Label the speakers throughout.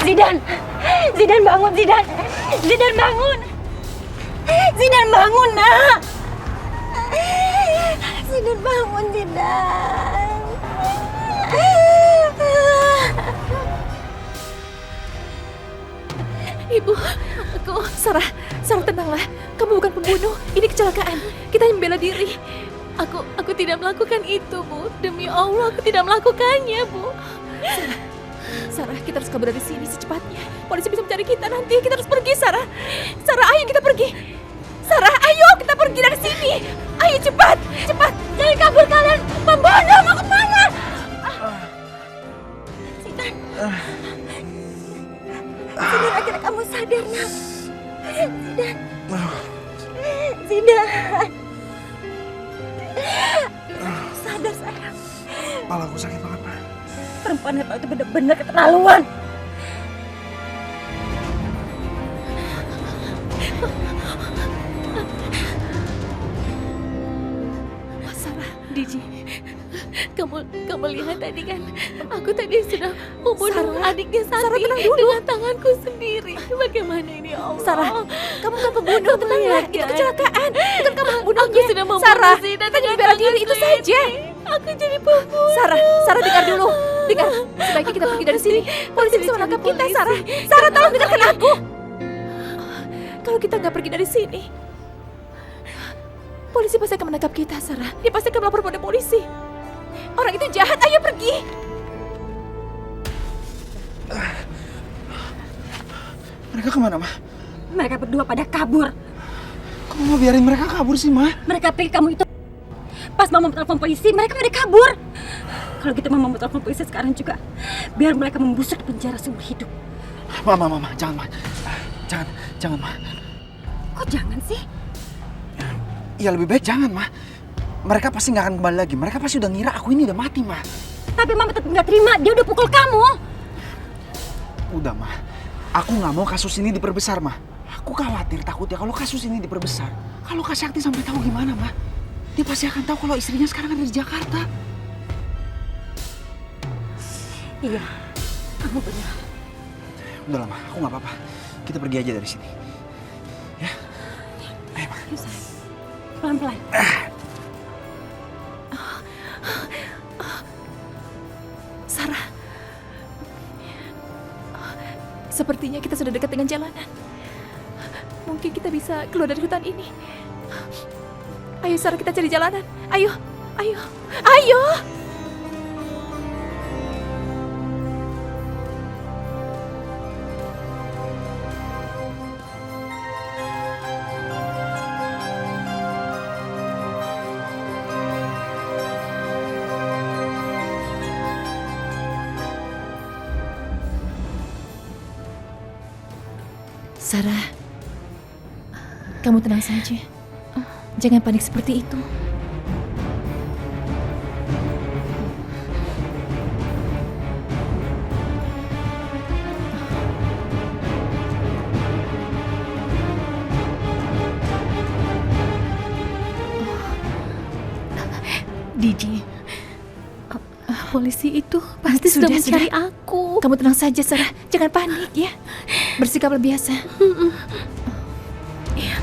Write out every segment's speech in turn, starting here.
Speaker 1: Zidan! Zidan bangun, Zidan! Zidan bangun! Zidan bangun, nak! Zidan bangun, Zidan!
Speaker 2: Ibu, Sarah tenanglah. Kamu bukan pembunuh. Ini kecelakaan. Kita yang bela diri. Aku tidak melakukan itu, Bu. Demi Allah, aku tidak melakukannya, Bu. Sarah, kita harus kabur dari sini secepatnya. Polisi bisa mencari kita nanti. Kita harus pergi, Sarah. Sarah, ayo kita pergi. Sarah, ayo kita pergi dari sini. Ayo cepat. Jangan kabur kalian. Pembunuh, mau kemana?
Speaker 1: Zidan! Zidan, akhirnya kamu sadar, nak. Zidan! Zidan! Sadar, sayang.
Speaker 3: Kepalaku sakit banget, Ma.
Speaker 1: Perempuan hebat itu benar-benar keterlaluan.
Speaker 2: Sarah, Diji, kamu lihat tadi kan? Aku tadi sudah membunuh adiknya Santi dengan tanganku sendiri. Bagaimana ini, ya Allah?
Speaker 1: Sarah, kamu bukan pembunuh, tenanglah. Itu kecelakaan. Bukan kamu membunuhnya.
Speaker 2: Aku sudah membunuh
Speaker 1: Sarah,
Speaker 2: Zidan
Speaker 1: kita
Speaker 2: dengan
Speaker 1: bela diri
Speaker 2: tanganku
Speaker 1: itu saja.
Speaker 2: ini. Aku jadi pembunuh.
Speaker 1: Sarah, dengar dulu. Dengar, sebaiknya kita pergi dari sini. Polisi bisa menangkap kita, Sarah. Sarah, tolong dengarkan aku.
Speaker 2: Kalau kita nggak pergi dari sini, polisi pasti akan menangkap kita, Sarah. Dia pasti akan melapor pada polisi. Orang itu jahat, ayo pergi.
Speaker 3: Mereka kemana, Ma?
Speaker 1: Mereka berdua pada kabur.
Speaker 3: Kamu mau biarin mereka kabur sih, Ma?
Speaker 1: Mereka pikir kamu itu. Pas mama telepon polisi, mereka pada kabur. Kalau gitu mama mau telepon polisi sekarang juga. Biar mereka membusuk di penjara seumur hidup.
Speaker 3: Ma, jangan, Ma. Jangan, Ma.
Speaker 1: Kok jangan sih?
Speaker 3: Ya lebih baik jangan, Ma. Mereka pasti nggak akan kembali lagi. Mereka pasti udah ngira aku ini udah mati, Ma.
Speaker 1: Tapi mama tetap nggak terima. Dia udah pukul kamu.
Speaker 3: Udah, Ma. Aku nggak mau kasus ini diperbesar, Ma. Aku khawatir takutnya kalau kasus ini diperbesar. Kalau Kak Sakti sampai tahu gimana, Ma? Dia pasti akan tahu kalau istrinya sekarang ada di Jakarta.
Speaker 1: Iya, kamu benar.
Speaker 3: Udah lah, Ma. Aku nggak apa-apa. Kita pergi aja dari sini. Ya? Ayo, Ma.
Speaker 1: Yuk, sayang. Pelan-pelan.
Speaker 2: Sarah, sepertinya kita sudah dekat dengan jalanan. Mungkin kita bisa keluar dari hutan ini. Ayo Sarah, kita cari jalanan. Ayo. Sarah, kamu tenang saja. Jangan panik seperti itu. Didi, polisi itu pasti sudah mencari aku. Kamu tenang saja, Sarah. Jangan panik ya. Bersikaplah biasa. Iya.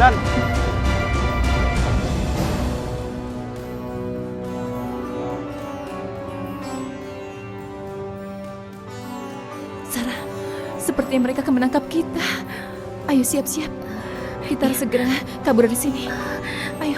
Speaker 3: Dan
Speaker 2: Sarah, sepertinya mereka akan menangkap kita. Ayo siap-siap. Kita harus segera kabur dari sini. Ayo.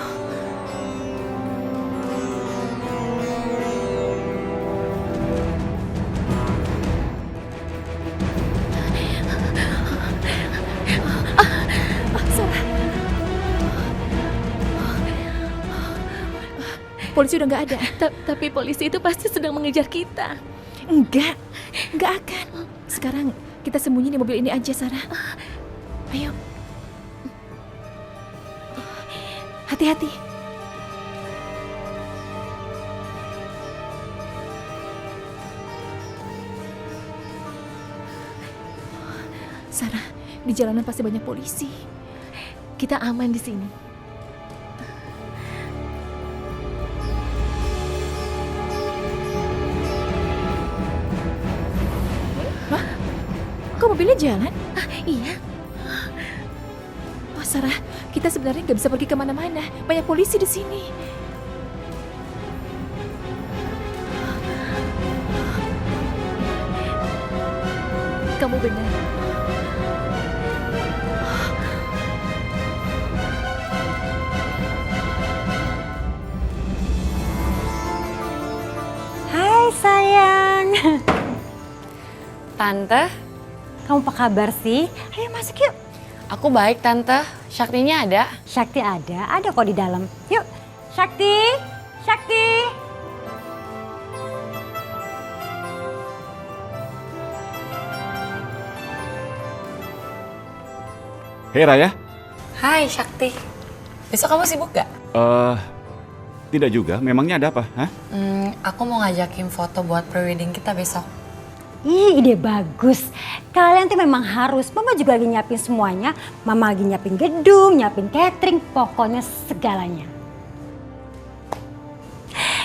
Speaker 2: polisi udah nggak ada. Tapi polisi itu pasti sedang mengejar kita. Enggak akan. Sekarang kita sembunyi di mobil ini aja, Sarah. Ayo. Hati-hati. Sarah, di jalanan pasti banyak polisi. Kita aman di sini. Hah? Kok mobilnya jalan? Iya. Oh, Sarah, kita sebenarnya nggak bisa pergi kemana-mana. Banyak polisi di sini. Kamu benar.
Speaker 1: Hai sayang.
Speaker 4: Tante,
Speaker 1: Kamu apa kabar sih? Ayo masuk yuk.
Speaker 4: aku baik Tante. Syaktinya ada?
Speaker 1: Syakti ada kok di dalam. Yuk, Syakti.
Speaker 5: Hei Raya,
Speaker 4: Hai Syakti. Besok kamu sibuk gak?
Speaker 5: tidak juga. Memangnya ada apa? Hah?
Speaker 4: Aku mau ngajakin foto buat prewedding kita besok.
Speaker 1: Ih, ide bagus. Kalian tuh memang harus. Mama juga lagi nyiapin semuanya. Mama lagi nyiapin gedung, nyiapin catering, pokoknya segalanya.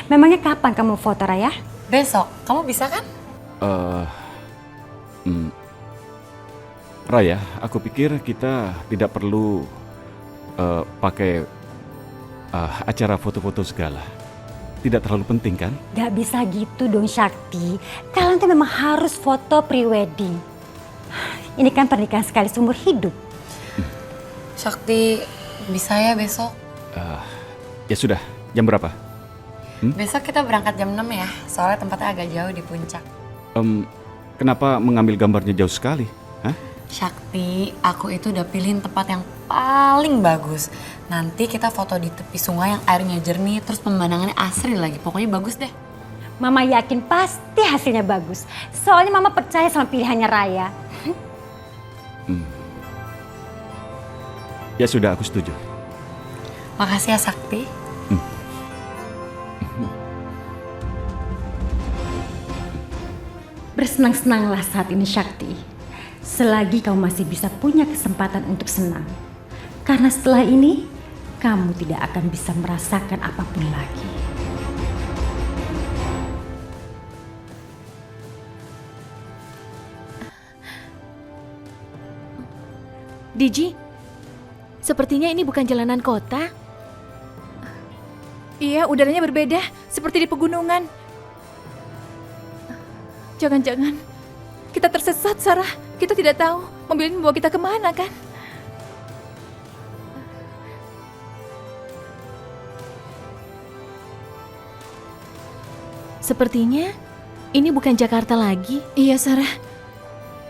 Speaker 1: Memangnya kapan kamu foto, Raya?
Speaker 4: Besok, kamu bisa kan?
Speaker 5: Raya, aku pikir kita tidak perlu pakai acara foto-foto segala. Tidak terlalu penting kan?
Speaker 1: Gak bisa gitu dong, Syakti. Kalian tuh memang harus foto pre-wedding. Ini kan pernikahan sekali seumur hidup.
Speaker 4: Syakti, bisa ya besok?
Speaker 5: Ya sudah, jam berapa?
Speaker 4: Besok kita berangkat jam 6 ya, soalnya tempatnya agak jauh di puncak.
Speaker 5: Kenapa mengambil gambarnya jauh sekali? Hah?
Speaker 4: Syakti, aku itu udah pilihin tempat yang paling bagus. Nanti kita foto di tepi sungai yang airnya jernih, terus pemandangannya asri lagi. Pokoknya bagus deh.
Speaker 1: Mama yakin pasti hasilnya bagus. Soalnya Mama percaya sama pilihannya Raya.
Speaker 5: Ya sudah, aku setuju.
Speaker 4: Makasih ya Sakti.
Speaker 1: Bersenang-senanglah saat ini, Syakti. Selagi kamu masih bisa punya kesempatan untuk senang. Karena setelah ini, kamu tidak akan bisa merasakan apapun lagi.
Speaker 2: Diji, sepertinya ini bukan jalanan kota. Iya, udaranya berbeda, seperti di pegunungan. Jangan-jangan kita tersesat, Sarah. Kita tidak tahu mobil ini membawa kita kemana, kan? Sepertinya ini bukan Jakarta lagi. Iya, Sarah.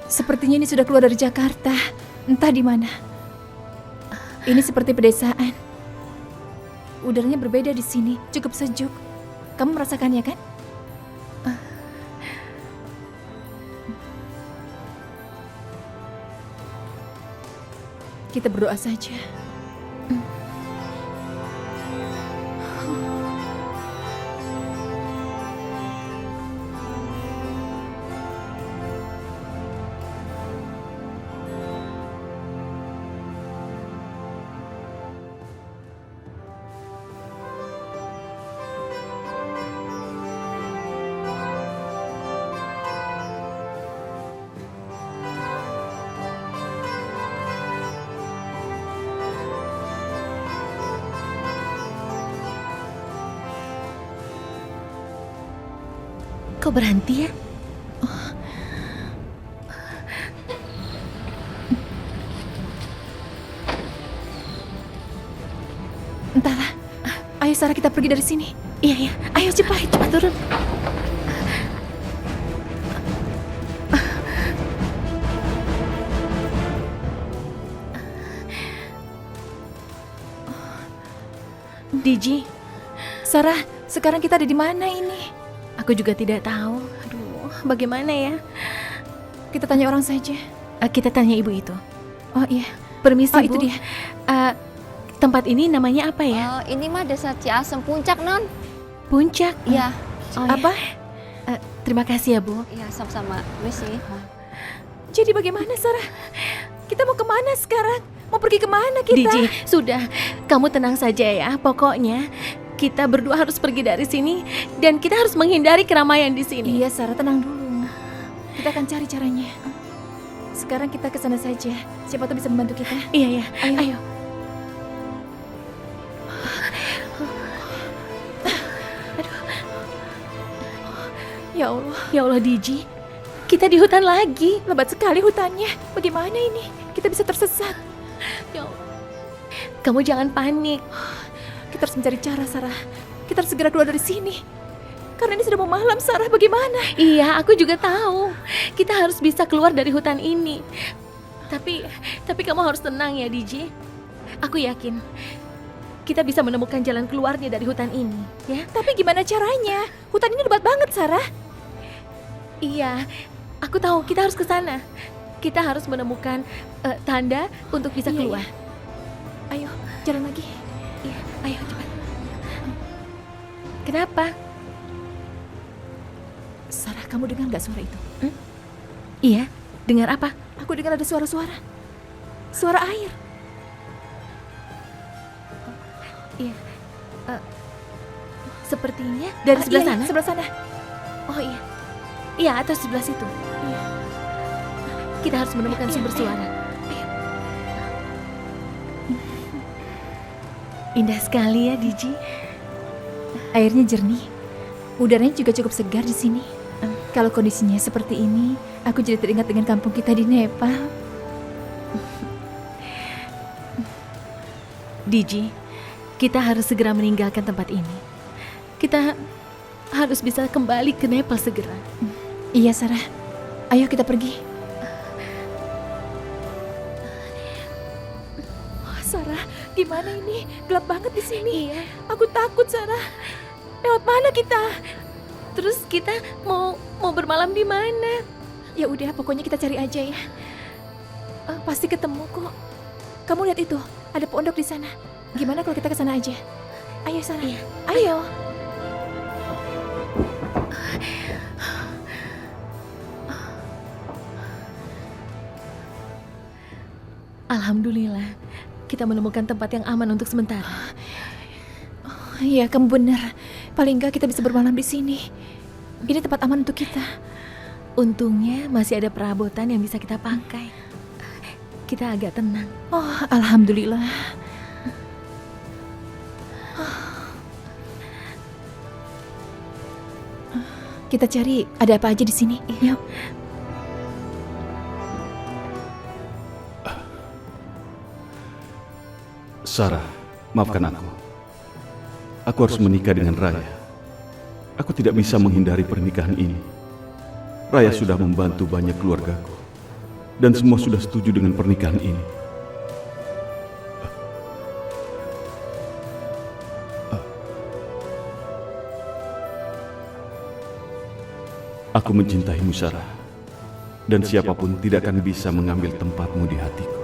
Speaker 2: Sepertinya ini sudah keluar dari Jakarta. Entah di mana. Ini seperti pedesaan. Udaranya berbeda di sini, cukup sejuk. Kamu merasakannya, kan? Kita berdoa saja. Kok berhenti ya? Entahlah. Ayo Sarah, kita pergi dari sini. Iya. Ayo cepat turun. Diji, Sarah, sekarang kita ada di mana ini? Aku juga tidak tahu. Aduh, bagaimana ya? Kita tanya orang saja. Kita tanya ibu itu. Oh iya, permisi
Speaker 6: Oh,
Speaker 2: Bu.
Speaker 6: itu dia.
Speaker 2: Tempat ini namanya apa ya?
Speaker 6: Ini mah desa Ciasem Puncak, Non.
Speaker 2: Puncak.
Speaker 6: Iya.
Speaker 2: Oh, apa? Terima kasih ya Bu.
Speaker 6: Iya, sama-sama. Misi.
Speaker 2: Jadi bagaimana Sarah? Kita mau kemana sekarang? Mau pergi kemana kita? Diji, sudah. Kamu tenang saja ya. Pokoknya kita berdua harus pergi dari sini dan kita harus menghindari keramaian di sini. Iya Sarah, tenang dulu. Kita akan cari caranya. Sekarang kita ke sana saja. Siapa tahu bisa membantu kita. Iya ya. Ayo. Ya Allah Diji, kita di hutan lagi. Lebat sekali hutannya. Bagaimana ini? Kita bisa tersesat. Ya Allah. Kamu jangan panik. Kita harus mencari cara, Sarah. Kita harus segera keluar dari sini. Karena ini sudah mau malam, Sarah. Bagaimana? Iya, aku juga tahu. Kita harus bisa keluar dari hutan ini. Tapi kamu harus tenang ya, Diji. Aku yakin kita bisa menemukan jalan keluarnya dari hutan ini, ya. Tapi gimana caranya? Hutan ini lebat banget, Sarah. Iya, aku tahu. Kita harus ke sana. Kita harus menemukan tanda untuk bisa keluar. Ayo, jalan lagi. Iya, ayo cepat. Kenapa? Sarah, kamu dengar nggak suara itu? Iya, dengar apa? Aku dengar ada suara-suara. Suara air. Iya. Sepertinya dari sebelah sana. Sebelah sana. Oh iya. Iya, atau sebelah situ. Iya. Kita harus menemukan sumber suara. Ayo. Indah sekali ya, Diji. Airnya jernih. Udaranya juga cukup segar di sini. Kalau kondisinya seperti ini, aku jadi teringat dengan kampung kita di Nepal. Diji, kita harus segera meninggalkan tempat ini. Kita harus bisa kembali ke Nepal segera. Iya, Sarah. Ayo kita pergi. Sarah, gimana ini? Gelap banget di sini. Iya. Aku takut, Sarah. Lewat mana kita? Terus kita mau bermalam di mana? Ya udah, pokoknya kita cari aja ya. Pasti ketemu kok. Kamu lihat itu, ada pondok di sana. Gimana kalau kita ke sana aja? Ayo, Sarah. Iya. Ayo. Alhamdulillah, kita menemukan tempat yang aman untuk sementara. Iya, kamu benar. Paling enggak kita bisa bermalam di sini. Ini tempat aman untuk kita. Untungnya masih ada perabotan yang bisa kita pakai. Kita agak tenang. Oh, alhamdulillah. Kita cari ada apa aja di sini. Yuk.
Speaker 5: Sarah, maafkan aku. Aku harus menikah dengan Raya. Aku tidak bisa menghindari pernikahan ini. Raya sudah membantu banyak keluargaku. Dan semua sudah setuju dengan pernikahan ini. Aku mencintaimu, Sarah. Dan siapapun tidak akan bisa mengambil tempatmu di hatiku.